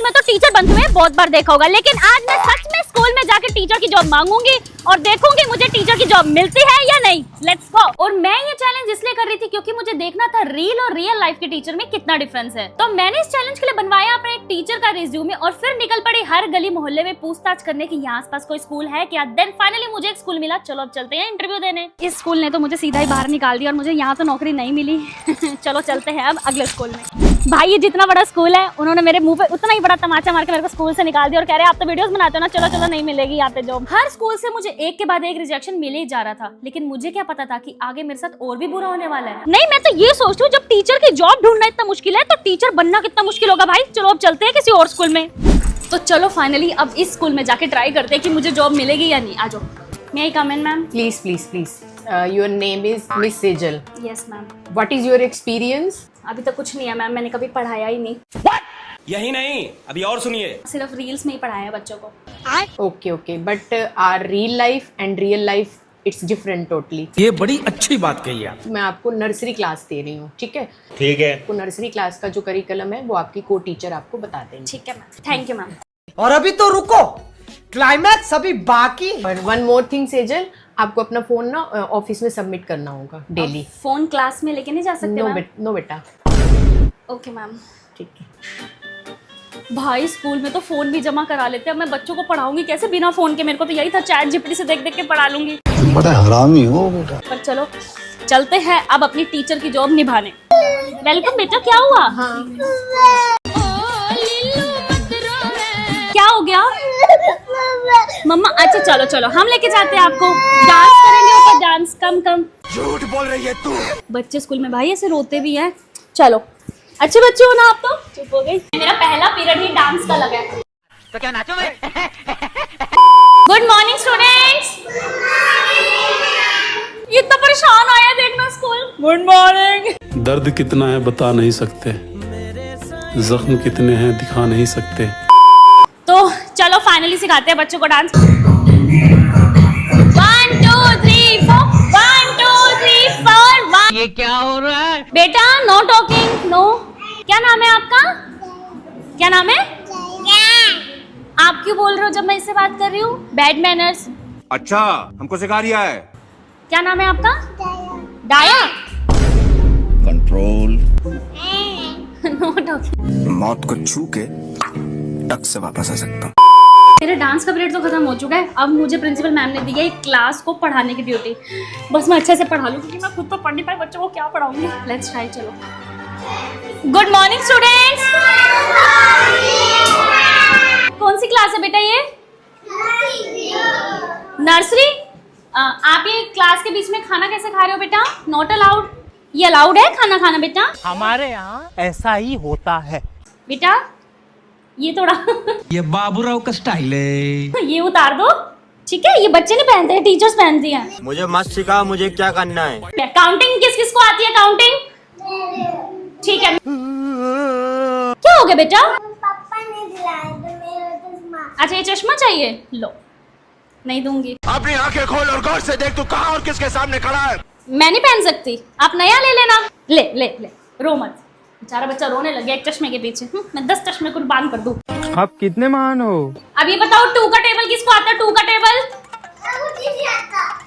में तो टीचर बनते हुए बहुत बार देखा होगा, लेकिन आज मैं सच में स्कूल में जाकर टीचर की जॉब मांगूंगी और देखूंगी मुझे टीचर की जॉब मिलती है या नहीं। Let's go. और मैं ये चैलेंज इसलिए कर रही थी क्योंकि मुझे देखना था रील और रियल लाइफ के टीचर में कितना डिफरेंस है। तो मैंने इस चैलेंज के लिए बनवाया अपने एक टीचर का रिज्यूमे और फिर निकल पड़ी हर गली मोहल्ले में पूछताछ करने की यहाँ आसपास कोई स्कूल है क्या। देन फाइनली मुझे एक स्कूल मिला। चलो अब चलते हैं इंटरव्यू देने। इस स्कूल ने तो मुझे सीधा ही बाहर निकाल दिया और मुझे यहाँ तो नौकरी नहीं मिली। चलो चलते हैं अब अगले स्कूल में। भाई ये जितना बड़ा स्कूल है उन्होंने मेरे मुंह पे उतना ही बड़ा तमाचा मार के मेरे को स्कूल से निकाल दिया और कह रहे हैं आप तो वीडियोस बनाते हो ना, चलो चलो नहीं मिलेगी यहाँ पे जॉब। हर स्कूल से मुझे एक के बाद एक रिजेक्शन मिले ही जा रहा था, लेकिन मुझे क्या पता था कि आगे मेरे साथ और भी बुरा होने वाला है। नहीं, मैं तो ये सोचती हूँ जब टीचर की जॉब ढूंढना इतना मुश्किल है तो टीचर बनना कितना मुश्किल होगा। भाई चलो अब चलते हैं किसी और स्कूल में। तो चलो फाइनली अब इस स्कूल में जाके ट्राई करते हैं कि मुझे जॉब मिलेगी या नहीं। आ जाओ। May I come in ma'am? Please, please, please. Your name is Miss Sejal. Yes ma'am. What is your experience? अभी तक कुछ नहीं है मैम, मैंने कभी पढ़ाया ही नहीं। यही नहीं, अभी और सुनिए। सिर्फ रील्स में ही पढ़ाया है बच्चों को। Okay, okay. But our real life and real life, it's different totally. ये बड़ी अच्छी बात कही आप। मैं आपको नर्सरी क्लास दे रही हूँ, ठीक है? ठीक है। आपको नर्सरी क्लास का जो करिकुलम है वो आपकी को टीचर आपको बता देंगे। ठीक है मैम, थैंक यू मैम। और अभी तो रुको, क्लाइमैक्स अभी बाकी। और वन मोर थिंग सेजल, आपको अपना फोन ना ऑफिस में सबमिट करना होगा डेली। फोन क्लास में लेके नहीं जा सकते मैम? नो बेटा। Okay ma'am. ठीक है। भाई स्कूल में तो फोन भी जमा करा लेते हैं, अब मैं बच्चों को पढ़ाऊंगी कैसे बिना फोन के? मेरे को तो यही था चैट जीपीटी से देख देख के पढ़ा लूंगी। बड़ा हरामी हो बेटा। पर चलो चलते हैं अब अपनी टीचर की जॉब निभाने। वेलकम बेटा, क्या हुआ? हाँ। क्या हो गया मम्मा? अच्छा चलो चलो हम लेके जाते हैं आपको। डांस करेंगे ऊपर, डांस। कम कम झूठ बोल रही है तू। बच्चे स्कूल में भाई ऐसे रोते भी हैं। चलो अच्छे बच्चे हो ना आप तो? चुप हो गई। मेरा पहला पीरियड ही डांस का लगा है। तो क्या नाचो मैं? Good morning students. इतना परेशान आया देखना स्कूल। Good morning. दर्द कितना है बता नहीं सकते, जख्म कितने हैं दिखा नहीं सकते। तो चलो फाइनली सिखाते हैं बच्चों को डांस। 1 2 3 4 1 2 3 4 1। ये क्या हो रहा है? बेटा नो टॉकिंग, नो। क्या नाम है आपका? क्या नाम है? आप क्यों बोल रहे हो जब मैं इससे बात कर रही हूँ? Bad manners. अच्छा, हमको सिखा रिया है। क्या नाम है आपका? डाया। कंट्रोल। Know talking. मौत को छू के टक से वापस आ सकता हूँ। मेरे डांस का पीरियड तो खत्म हो चुका है। अब मुझे प्रिंसिपल मैम ने दी है क्लास को पढ़ाने की ड्यूटी। बस मैं अच्छे से पढ़ा लूँ क्योंकि मैं खुद तो पढ़ नहीं पाई, बच्चों को क्या पढ़ाऊंगी। Let's try. चलो गुड मॉर्निंग स्टूडेंट्स। कौन सी क्लास है बेटा ये? नर्सरी। आप ये क्लास के बीच में खाना कैसे खा रहे हो बेटा? Not allowed. ये अलाउड है खाना खाना बेटा? हमारे यहाँ ऐसा ही होता है बेटा ये थोड़ा ये बाबूराव का स्टाइल है। ये उतार दो, ठीक है? ये बच्चे नहीं पहनते हैं, टीचर्स पहनती हैं। मुझे मत सिखा, मुझे क्या करना है। काउंटिंग किस किस को आती है? काउंटिंग ठीक है। क्या हो गया बेटा? पापा ने दिलाया तो मेरा चश्मा। अच्छा ये चश्मा चाहिए, लो। नहीं दूंगी। अपनी आंखें खोल और गौर से देख तू कहाँ और किसके सामने खड़ा है। मैं नहीं पहन सकती, आप नया ले लेना। ले ले ले, रो मत। बेचारा बच्चा रोने लग गया एक चश्मे के पीछे। मैं 10 चश्मे कुर्बान कर दूं। आप कितने महान हो? अब ये बताओ 2 का टेबल किसको आता है? 2 का टेबल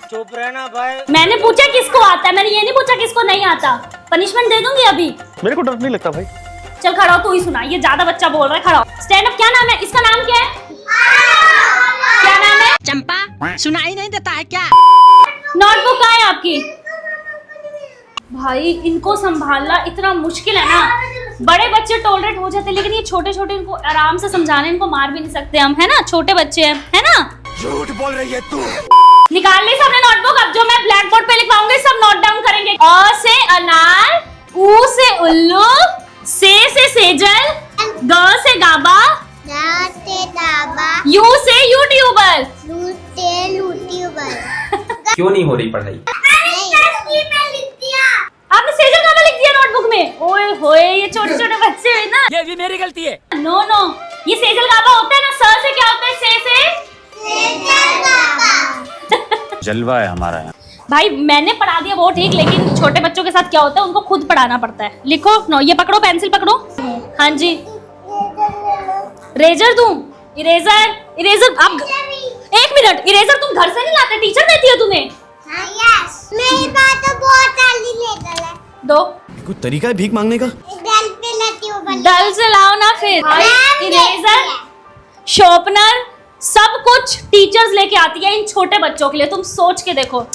चुप रहना भाई। मैंने पूछा किसको आता है, मैंने ये नहीं पूछा किसको नहीं आता। पनिशमेंट दे दूंगी अभी। मेरे को डर नहीं लगता भाई। चल खड़ा हो, तू ही सुना। ये ज्यादा बच्चा बोल रहा है, खड़ा हो। Stand up. क्या नाम है इसका? नाम क्या है? क्या नाम है? चंपा। सुनाई नहीं देता है क्या? नोटबुक कहाँ है आपकी? भाई इनको संभालना इतना मुश्किल है ना। बड़े बच्चे टॉलरेट हो जाते हैं लेकिन ये छोटे छोटे इनको आराम से समझाने, इनको मार भी नहीं सकते हम, है ना? छोटे बच्चे हैं, है ना? झूठ बोल रही है तू। निकाल ली सबने नोटबुक। अब जो मैं ब्लैक बोर्ड पे लिखवाऊंगी सब नोट डाउन करेंगे। अ से अनार, ऊ से उल्लू, से सेजल, ग से गाबा, यू से यूट्यूबर। क्यों नहीं हो रही पढ़ाई? आपने सेजल गाबा लिख दिया नोटबुक में? ओए होए, ये छोटे छोटे बच्चे हैं ना। ये भी मेरी गलती है। नो नो, ये सेजल गाबा होता है ना। स से क्या होता है? से जलवा है हमारा यहाँ। भाई मैंने पढ़ा दिया वो ठीक, लेकिन छोटे बच्चों के साथ क्या होता है उनको खुद पढ़ाना पड़ता है। लिखो। नो ये पकड़ो, पेंसिल पकड़ो। हाँ जी रेजर दूं? इरेजर आप एक मिनट, इरेजर तुम घर से नहीं लाते, टीचर देती है तुम्हें? हाँ, यस। मेरी बात तो बहुत जल्दी लेकर है। दो। कोई तरीका है भीख मांगने का? डल पे लेती हूँ बल्ले। डल से लाओ ना फिर। मैम इरेजर, शॉर्पनर, सब कुछ टीचर्स लेके आती है इन छोटे बच्चों के लिए। तुम सोच के देखो,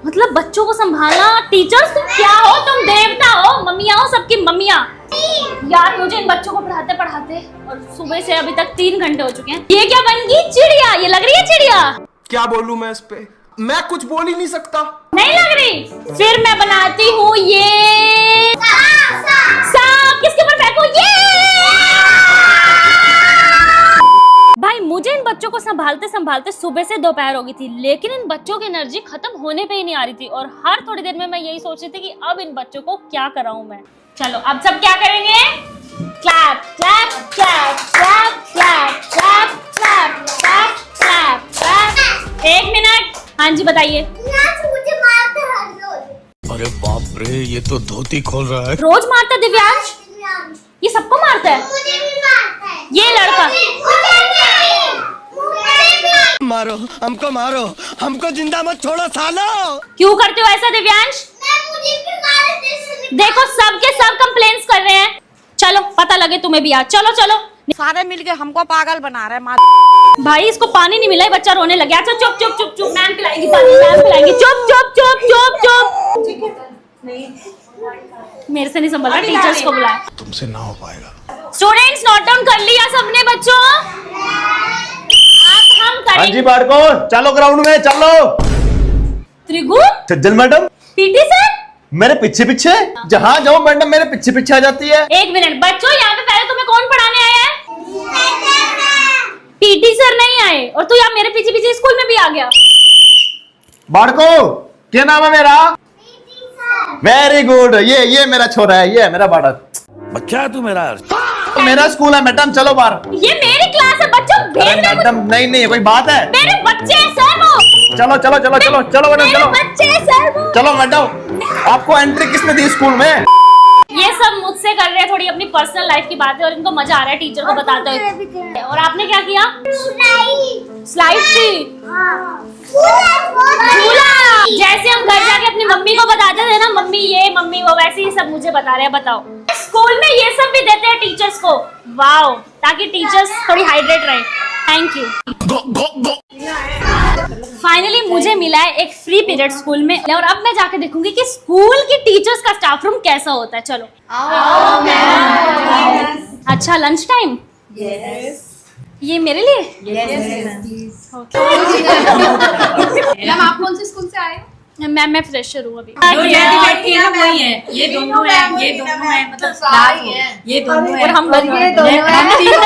मतलब बच्चों को संभालना। टीचर्स तुम क्या हो? तुम देवता हो, मम्मियाँ हो, सबकी मम्मियाँ। यार मुझे इन बच्चों को पढ़ाते पढ़ाते और सुबह से अभी तक 3 घंटे हो चुके हैं। ये क्या बन गई? चिड़िया। ये लग रही है चिड़िया? क्या बोलूं मैं इस पे? मैं कुछ बोल ही नहीं सकता। नहीं लग रही? फिर मैं बनाती हूँ ये सांप। किसके ऊपर फेंकूं? ये भाई, मुझे इन बच्चों को संभालते संभालते सुबह से दोपहर हो गई थी, लेकिन इन बच्चों की एनर्जी खत्म होने पे ही नहीं आ रही थी। और हर थोड़ी देर में मैं यही सोच रही थी कि अब इन बच्चों को क्या कराऊं मैं। चलो अब सब क्या करेंगे? Clap clap clap clap clap clap clap clap clap clap. 1 minute. हाँ जी बताइए। मुझे मारते हर रोज। अरे बाप रे, ये तो धोती खोल रहा है। रोज मारता है दिव्यांश? ये सबको मारता है? मुझे भी मारता है। ये लड़का मारो हमको, मारो हमको, जिंदा मत छोड़ो सालो। क्यों करते हो ऐसा दिव्यांश? मुझे भी मारते। देखो सब के सब कंप्लेंट्स कर रहे हैं। चलो पता लगे तुम्हें भी आज। चलो चलो। सारे मिलके हमको पागल बना रहे हैं। भाई इसको पानी नहीं मिला है, बच्चा रोने लग गया। अच्छा चुप चुप चुप चुप, मैम पिलाएंगी पानी, मैम पिलाएंगी। चुप चुप चुप चुप चुप। मेरे से नहीं संभल रहा, टीचर्स को बुलाया। तुमसे ना हो पाएगा। स्टूडेंट्स नोट डाउन कर लिया सबने बच्चों? अब हम हाँ जी करेंगे। बाड़को, चलो ग्राउंड में चलो। त्रिगु, सज्जन मैडम, पीटी सर, मेरे पीछे पीछे जहाँ जाओ मैडम मेरे पीछे पीछे आ जाती है। 1 मिनट बच्चों, यहाँ पे पहले तुम्हें कौन पढ़ाने आया है? पीटी सर नहीं आए और तू यहाँ मेरे पीछे पीछे स्कूल में भी आ गया। बाड़को, क्या नाम है मेरा? Very good. ये मेरा छोरा है, ये है मेरा बाड़क। बच्चा है तू मेरा। मेरा स्कूल है मैडम, चलो बाहर। ये मेरी क्लास है बच्चों, भेज दो। मैडम नहीं कोई बात है। मेरे बच्चे हैं सर वो। चलो चलो चलो चलो चलो मैडम मेरे चलो। बच्चे हैं सर वो। चलो मैडम, आपको एंट्री किसने दी स्कूल में? ये सब मुझसे कर रहे हैं थोड़ी अपनी पर्सनल लाइफ की बातें और इनको मजा आ रहा है टीचर को बताते हुए। और आपने क्या किया? स्लाइड थी, झूला। जैसे हम घर जाके अपनी मम्मी को बताते थे ना, मम्मी ये मम्मी वो, वैसे ही सब मुझे बता रहे हैं। बताओ, स्कूल में ये सब भी देते हैं टीचर्स को? वाओ, ताकि टीचर्स थोड़ी हाइड्रेट रहे। Thank you. फाइनली मुझे मिला है एक फ्री पीरियड स्कूल में, और अब मैं जाके देखूंगी कि स्कूल की टीचर्स का स्टाफ रूम कैसा होता है। चलो। अच्छा लंच टाइम? ये मेरे लिए? मैम आप कौन से स्कूल से आए? मैम मैं फ्रेशर हूँ अभी। बैठी है ना वही है। ये दोनों है, ये दोनों है, मतलब स्टाफ हो। ये दोनों है और हम बन ये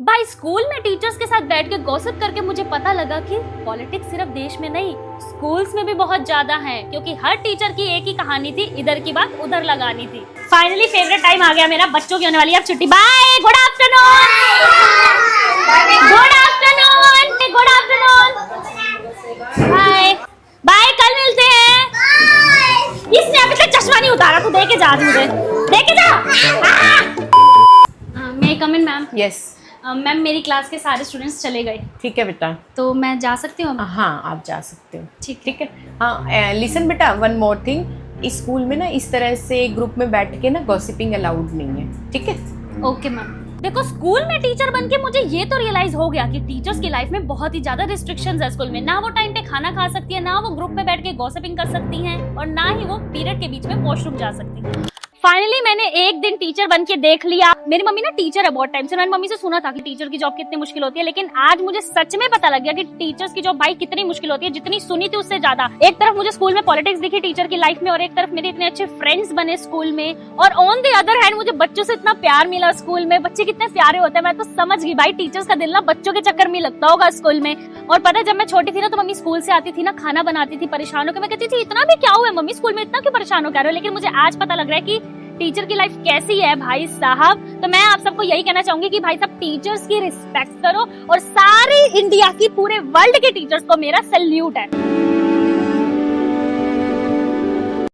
भाई स्कूल में टीचर्स के साथ बैठ के गॉसिप करके मुझे पता लगा कि पॉलिटिक्स सिर्फ देश में नहीं, स्कूल्स में भी बहुत ज्यादा है। क्योंकि हर टीचर की एक ही कहानी थी, इधर की बात उधर लगानी थी। फाइनली फेवरेट टाइम आ गया मेरा, बच्चों की होने वाली अब छुट्टी। Bye, good afternoon, good afternoon, good afternoon, bye bye, कल मिलते हैं। इसने अभी तक चश्मा नहीं उतारा, तू दे के जा, मुझे दे के जा। मैं कम इन मैम? यस मैम मेरी क्लास के सारे स्टूडेंट्स चले गए, ठीक है बेटा। तो मैं जा सकती हूँ? हाँ आप जा सकते हो। ठीक है। हाँ लिसन बेटा, वन मोर थिंग, इस स्कूल में ना इस तरह से ग्रुप में बैठ के ना गॉसिपिंग अलाउड नहीं है, ठीक है? Okay ma'am. देखो स्कूल में टीचर बन के मुझे ये तो रियलाइज हो गया कि टीचर्स की लाइफ में बहुत ही ज्यादा रिस्ट्रिक्शंस है स्कूल में। ना वो टाइम पे खाना खा सकती है, ना वो ग्रुप में बैठ के गॉसिपिंग कर सकती हैं, और ना ही वो पीरियड के बीच में वॉशरूम जा सकती है। फाइनली मैंने एक दिन टीचर बन के देख लिया। मेरी मम्मी ना टीचर है बहुत टाइम से, मैंने मम्मी से सुना था कि टीचर की जॉब कितनी मुश्किल होती है, लेकिन आज मुझे सच में पता लग गया कि टीचर्स की जॉब भाई कितनी मुश्किल होती है। जितनी सुनी थी उससे ज्यादा। एक तरफ मुझे स्कूल में पॉलिटिक्स दिखी टीचर की लाइफ में, और एक तरफ मेरे इतने अच्छे फ्रेंड्स बने स्कूल में, और ऑन द अदर हैंड मुझे बच्चों से इतना प्यार मिला स्कूल में। बच्चे कितने प्यारे होते हैं, मैं तो समझ गई भाई टीचर्स का दिल ना बच्चों के चक्कर में लगता होगा स्कूल में। और पता है जब मैं छोटी थी ना, तो मम्मी स्कूल से आती थी ना, खाना बनाती थी परेशान होकर, मैं कहती थी इतना भी क्या हुआ है मम्मी, स्कूल में इतना क्यों परेशान हो कर रहे हो। लेकिन मुझे आज पता लग रहा है कि टीचर की लाइफ कैसी है भाई साहब। तो मैं आप सबको यही कहना चाहूंगी कि भाई साहब टीचर्स की रिस्पेक्ट करो, और सारी इंडिया की, पूरे वर्ल्ड के टीचर्स को मेरा सैल्यूट है।